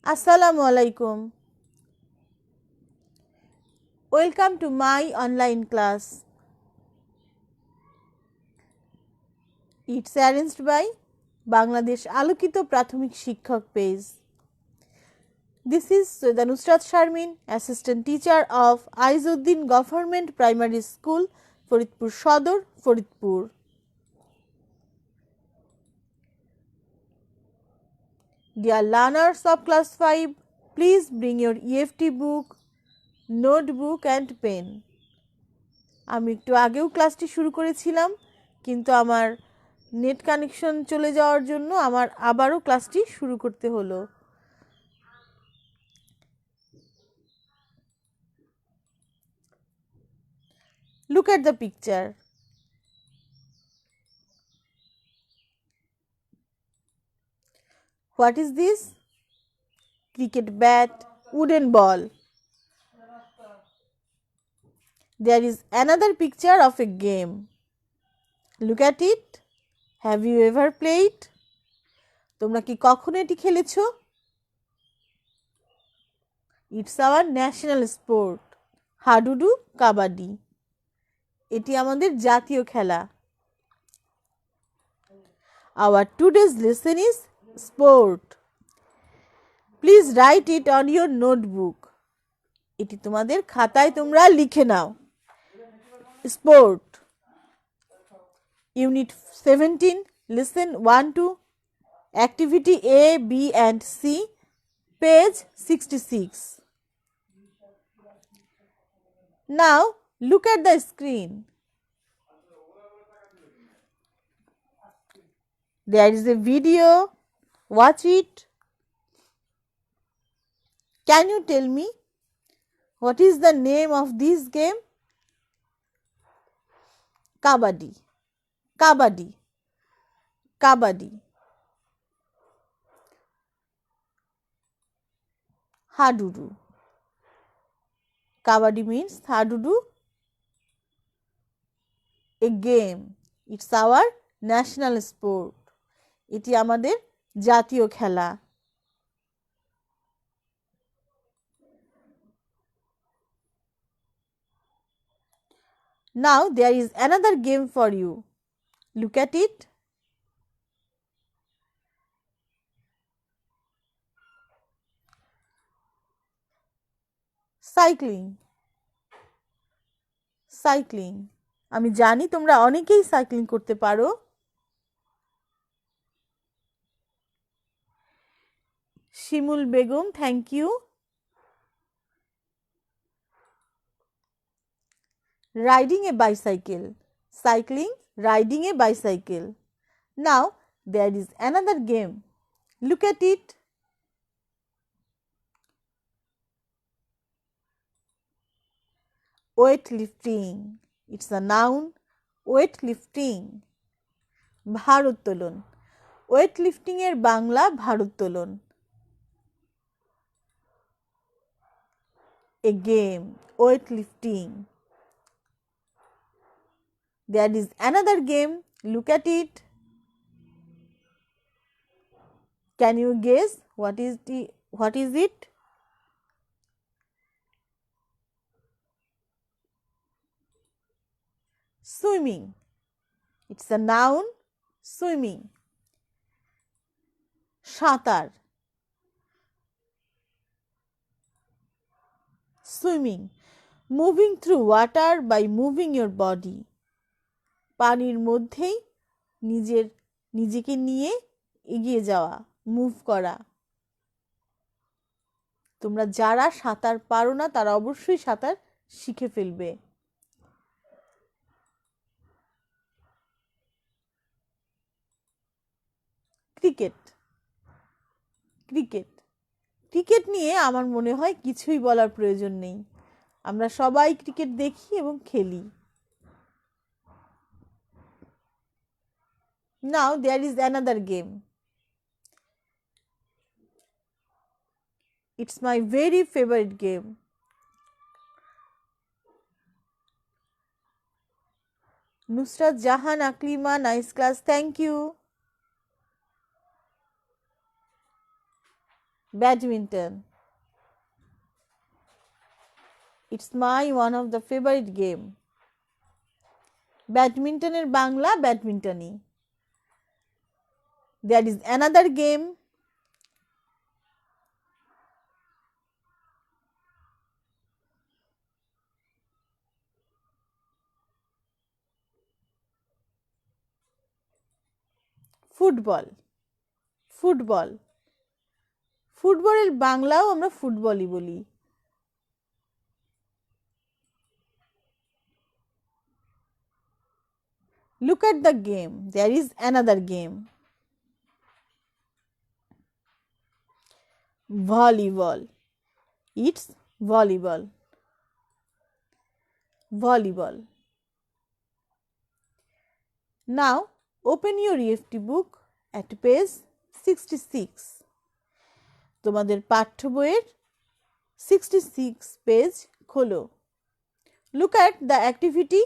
Assalamu alaikum. Welcome to my online class. It's arranged by Bangladesh Alokito Prathomik Shikhak page. This is Soida Nusrat Sharmin, Assistant Teacher of Aizuddin Government Primary School, Faridpur Sodor, Faridpur. Dear learners of class 5, please bring your EFT book, notebook and pen. আমি একটু আগেও ক্লাসটি শুরু করেছিলাম, কিন্তু আমার net connection চলে যাওয়ার জন্য আমার আবারও ক্লাসটি শুরু করতে হলো। Look at the picture. What is this? Cricket bat, wooden ball. There is another picture of a game. Look at it. Have you ever played? তোমরা কি কখনো এটি খেলেছো? It's our national sport. হাডুডু, কাবাডি। এটি আমাদের জাতীয় খেলা। Our today's lesson is sport. Please write it on your notebook. এটি তোমাদের খাতায় তোমরা লিখে নাও। Sport. Unit 17, Lesson 1-2, Activity A, B and C, page 66. Now look at the screen. There is a video. Watch it. Can you tell me what is the name of this game? Kabaddi. Kabaddi. Kabaddi. Hadudu. Kabaddi means hadudu, a game. It's our national sport. এটি আমাদের জাতীয় খেলা। Now there is another game for you. Look at it. Cycling. Cycling. আমি জানি তোমরা অনেকেই cycling করতে পারো। শিমুল Begum, thank you. Riding a bicycle. Cycling, riding a bicycle. Now there is another game. Look at it. Weightlifting. It's a noun. Weightlifting. ভারোত্তোলন। ওয়েটলিফটিং এর Bangla ভারোত্তোলন। A game. Weightlifting. There is another game. Look at it. Can you guess what is it? Swimming. It's a noun. Swimming. সাঁতার। Swimming. Moving through water by moving your body. পানির মধ্যেই নিজেকে নিয়ে এগিয়ে যাওয়া, move করা। তোমরা যারা সাঁতার পারো না তারা অবশ্যই সাঁতার শিখে ফেলবে। ক্রিকেট। ক্রিকেট। ক্রিকেট নিয়ে আমার মনে হয় কিছুই বলার প্রয়োজন নেই। আমরা সবাই ক্রিকেট দেখি এবং খেলি। Now there is another game. It's my very favorite game. Nusrat Jahan Aklima, nice class, thank you. Badminton. It's my one of the favorite game. ব্যাডমিন্টনের বাংলা ব্যাডমিন্টনই. There is another game. Football. Football. ফুটবলের বাংলাও আমরা ফুটবলই বলি. Look at the game. There is another game. Volleyball. It's volleyball. Volleyball. Now open your EFT book at page 66. তোমাদের পাঠ্য বইয়ের 66 পেজ খোলো. Look at the activity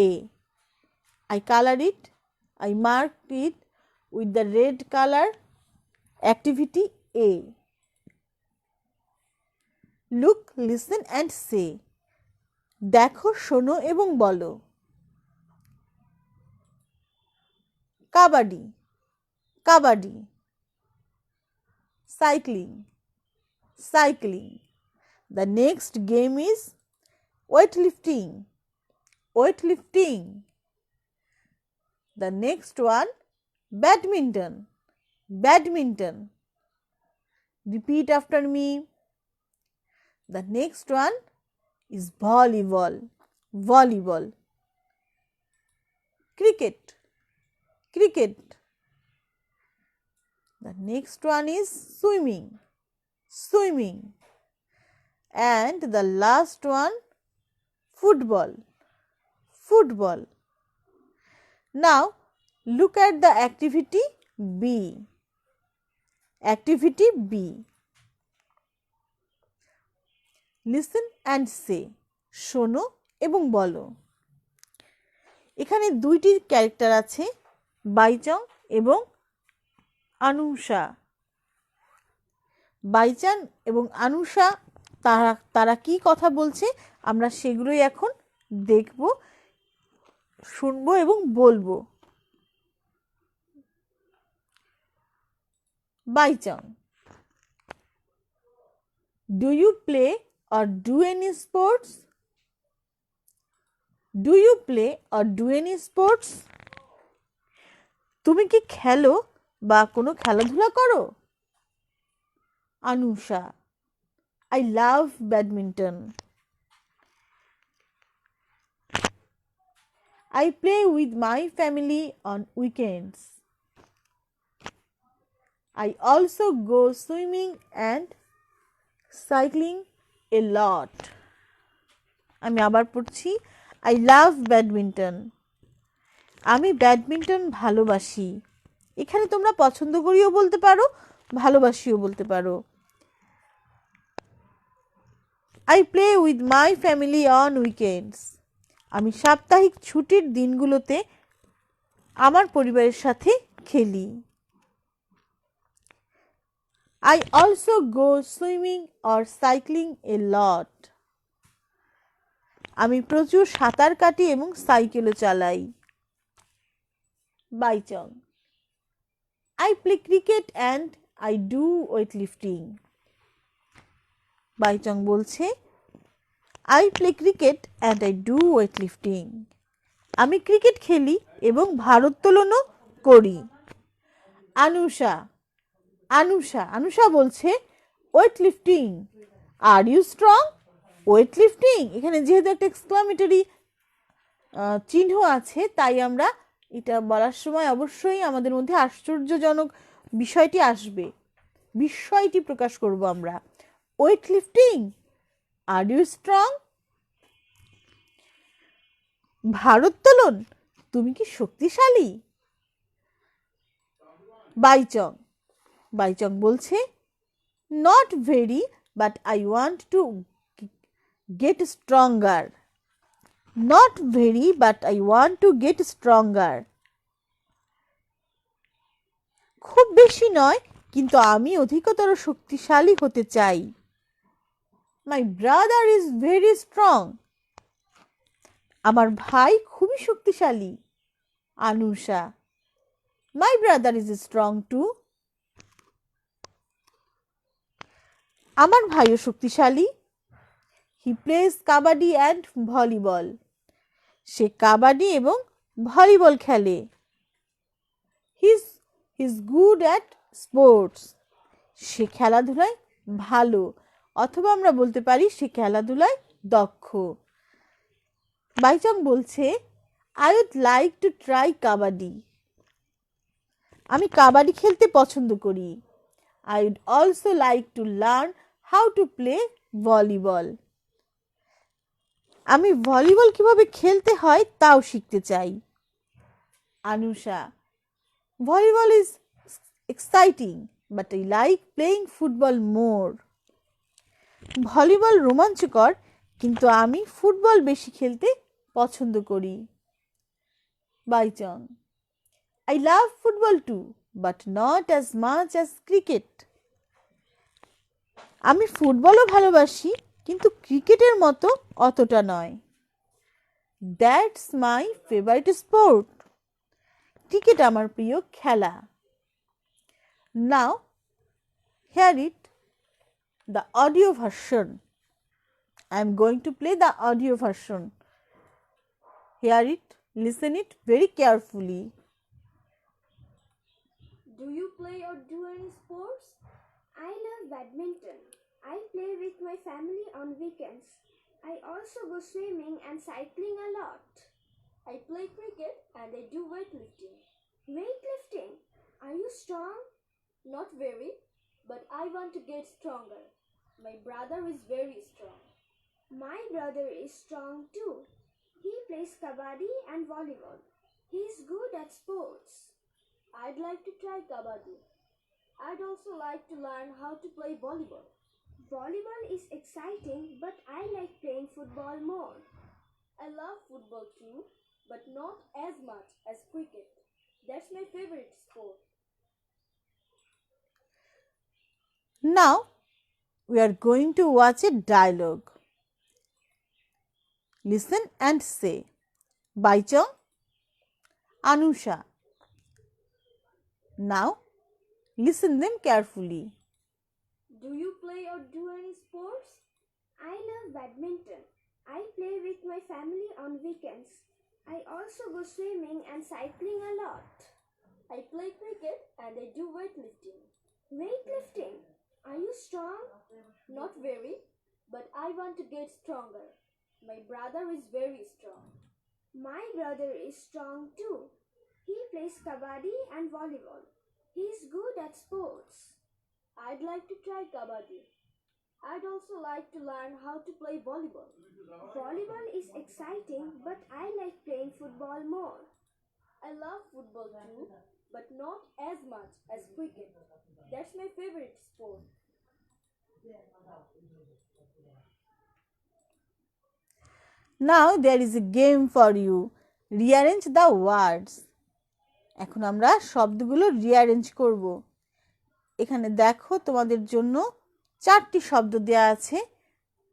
A. I color it. I marked it with the red color. Activity A. Look, listen and say. দেখো, শোনো এবং বলো. Kabaddi. Kabaddi. Cycling. Cycling. The next game is weightlifting. Weightlifting. The next one, badminton. Badminton. Repeat after me. The next one is volleyball. Volleyball. Cricket. Cricket. The next one is swimming. Swimming. And the last one, football. Football. Now look at the activity B. Activity B. Listen and say. শোনো এবং বলো. এখানে দুইটি character আছে, বাইচং এবং আনুষা. বাইচান এবং আনুষা তারা কি কথা বলছে আমরা সেগুলোই এখন দেখব, শুনবো এবং বলবো. Baichung. Do you play or do any sports? Do you play or do any sports? তুমি কি খেলো বা কোনো খেলাধুলা করো? Anusha. I love badminton. I play with my family on weekends. I also go swimming and cycling a lot. আমি আবার পড়ছি. I love badminton. আমি ব্যাডমিন্টন ভালোবাসি. এখানে তোমরা পছন্দ করিও বলতে পারো, ভালোবাসিও বলতে পারো. I play with my family on weekends. আমি সাপ্তাহিক ছুটির দিনগুলোতে আমার পরিবারের সাথে খেলি. I also go swimming or cycling a lot. আমি প্রচুর সাঁতার কাটি এবং সাইকেলও চালাই. Baichung. I play cricket and I do weightlifting. Baichung বলছে I play cricket and I do weightlifting. আমি ক্রিকেট খেলি এবং ভারোত্তোলনও করি. আনুষা. আনুষা. আনুষা বলছে weightlifting. Are you strong? weightlifting. এখানে যেহেতু একটা এক্সক্লামেটরি চিহ্ন আছে তাই আমরা এটা বলার সময় অবশ্যই আমাদের মধ্যে আশ্চর্যজনক বিষয়টি আসবে, বিস্ময়টি প্রকাশ করব আমরা. weightlifting. Are you strong? ভারোত্তোলন. তুমি কি শক্তিশালী? বাইচং. বাইচং বলছে not very but I want to get stronger. Not very but I want to get stronger. খুব বেশি নয় কিন্তু আমি অধিকতর শক্তিশালী হতে চাই। My brother is very strong. আমার ভাই খুবই শক্তিশালী। Anusha, my brother is strong too. আমার ভাইও শক্তিশালী। He plays kabaddi and volleyball. সে কাবাডি এবং ভলিবল খেলে। He is good at sports. সে খেলাধুলায় ভালো, অথবা আমরা বলতে পারি সে খেলাধুলায় দক্ষ। বাইচং বলছে, I would like to try kabaddi. আমি কাবাডি খেলতে পছন্দ করি। I would also like to learn how to play volleyball. আমি ভলিবল কিভাবে খেলতে হয় তাও শিখতে চাই। Anusha, volleyball is exciting but I like playing football more. Volleyball রোমাঞ্চকর, কিন্তু আমি ফুটবল বেশি খেলতে পছন্দ করি। Baichung, I love football too, but not as much as cricket. আমি ফুটবলও ভালোবাসি, কিন্তু ক্রিকেটের মতো অতটা নয়। That's my favorite sport. Cricket আমার প্রিয় খেলা। Now, hear it, the audio version. I am going to play the audio version. Hear it, listen it very carefully. Do you play or do any sports? I love badminton. I play with my family on weekends. I also go swimming and cycling a lot. I play cricket and I do weightlifting. Weightlifting? Are you strong? Not very, but I want to get stronger. My brother is very strong. My brother is strong too. He plays kabaddi and volleyball. He is good at sports. I'd like to try kabaddi. I'd also like to learn how to play volleyball. Volleyball is exciting, but I like playing football more. I love football too, but not as much as cricket. That's my favorite sport. Now, we are going to watch a dialogue. Listen and say. Baichung, Anusha. Now, listen them carefully. Do you play or do any sports? I love badminton. I play with my family on weekends. I also go swimming and cycling a lot. I play cricket and I do weightlifting. Weightlifting? Are you strong? Not very, but I want to get stronger. My brother is very strong. My brother is strong too. He plays kabaddi and volleyball. He is good at sports. I'd like to try kabaddi. I'd also like to learn how to play volleyball. Volleyball is exciting, but I like playing football more. I love football too, but not as much as cricket. That's my favorite sport. Now there is a game for you. Rearrange the words. এখন আমরা শব্দগুলো rearrange করব। এখানে দেখো তোমাদের জন্য 4টি শব্দ দেয়া আছে।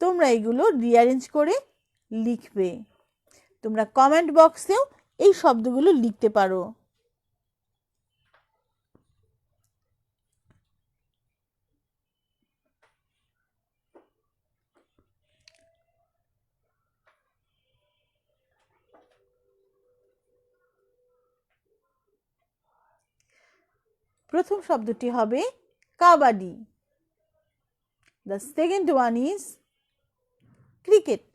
তোমরা এগুলো রিঅ্যারেঞ্জ করে লিখবে। তোমরা কমেন্ট বক্সেও এই শব্দগুলো লিখতে পারো। প্রথম শব্দটি হবে kabaddi. The second one is cricket.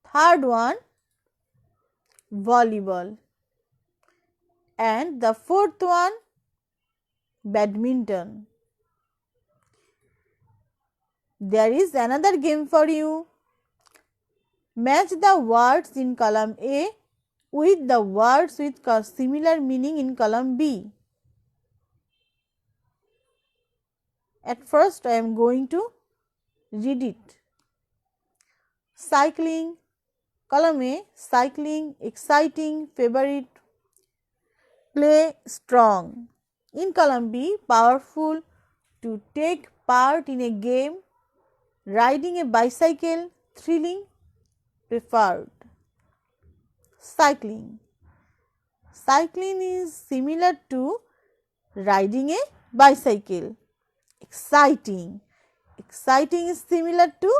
Third one, volleyball. And the fourth one, badminton. There is another game for you. Match the words in column A with the words with similar meaning in column B. At first, I am going to read it. Cycling, column A, cycling, exciting, favorite, play, strong. In column B, powerful, to take part in a game, riding a bicycle, thrilling, preferred. Cycling. Cycling is similar to riding a bicycle. Exciting. Exciting is similar to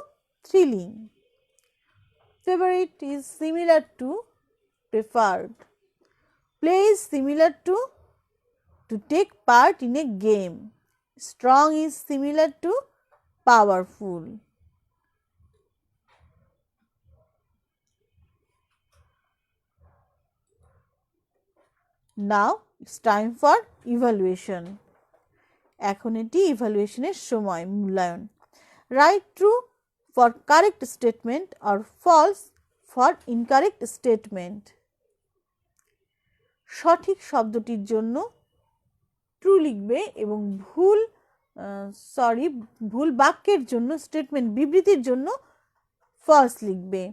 thrilling. Favorite is similar to preferred. Play is similar to take part in a game. Strong is similar to powerful. Now it's time for evaluation. এখন এটি ইভ্যালুয়েশনের সময়, মূল্যায়ন। Write true for correct statement আর false for incorrect statement. সঠিক শব্দটির জন্য true লিখবে এবং ভুল বাক্যের জন্য, স্টেটমেন্ট বিবৃতির জন্য ফলস লিখবে।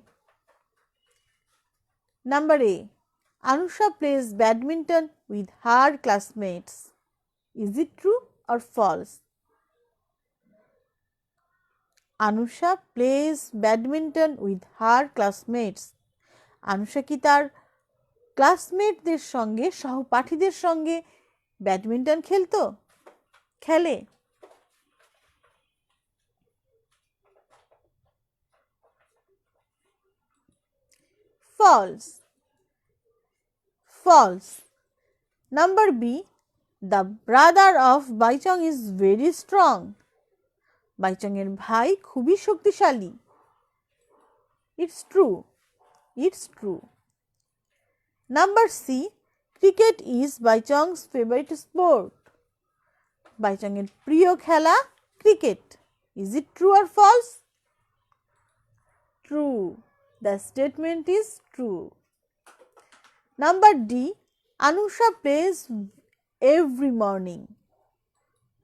Number A, Anusha plays badminton with her classmates. Is it true or false? Anusha plays badminton with her classmates. Anusha কি তার ক্লাসমেটদের সঙ্গে, সহপাঠীদের সঙ্গে ব্যাডমিন্টন খেলে? False. False. Number B, the brother of Baichong is very strong. Baichong এর ভাই খুবই শক্তিশালী। It's true. It's true. Number C, cricket is Baichong's favorite sport. Baichong এর প্রিয় খেলা cricket. Is it true or false? True. The statement is true. Number D, Anusha plays every morning.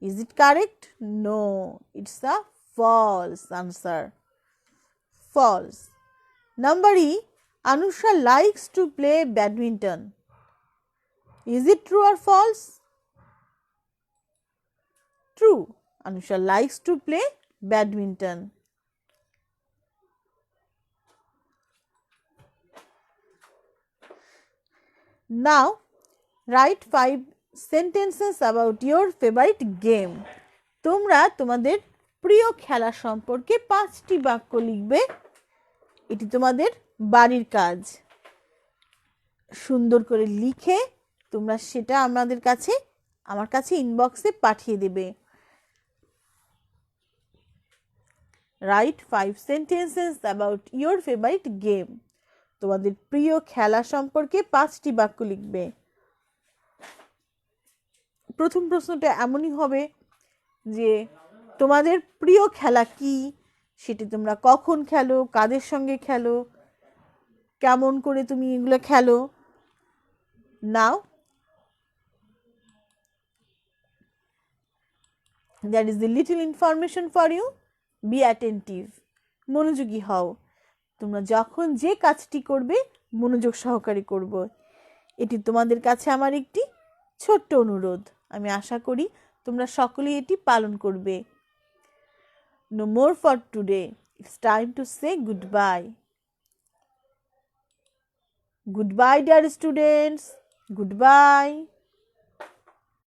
Is it correct? No, it's a false answer. False. Number E, Anusha likes to play badminton. Is it true or false? True. Anusha likes to play badminton. Now, write 5 sentences about your favorite game. তোমরা তোমাদের প্রিয় খেলা সম্পর্কে 5টি বাক্য লিখবে। এটি তোমাদের বাড়ির কাজ। সুন্দর করে লিখে তোমরা সেটা আমার কাছে ইনবক্সে পাঠিয়ে দেবে। Write 5 sentences about your favorite game. তোমাদের প্রিয় খেলা সম্পর্কে 5টি বাক্য লিখবে। প্রথম প্রশ্নটা এমনই হবে যে তোমাদের প্রিয় খেলা কি, সেটি তোমরা কখন খেলো, কাদের সঙ্গে খেলো, কেমন করে তুমি এগুলো খেলো। Now that is the little information for you. Be attentive, মনোযোগী হও। তোমরা যখন যে কাজটি করবে মনোযোগ সহকারে করব। এটি তোমাদের কাছে আমার একটি ছোট্ট অনুরোধ। আমি আশা করি তোমরা সকলেই এটি পালন করবে। No more for today. It's time to say goodbye. Goodbye, dear students. Goodbye.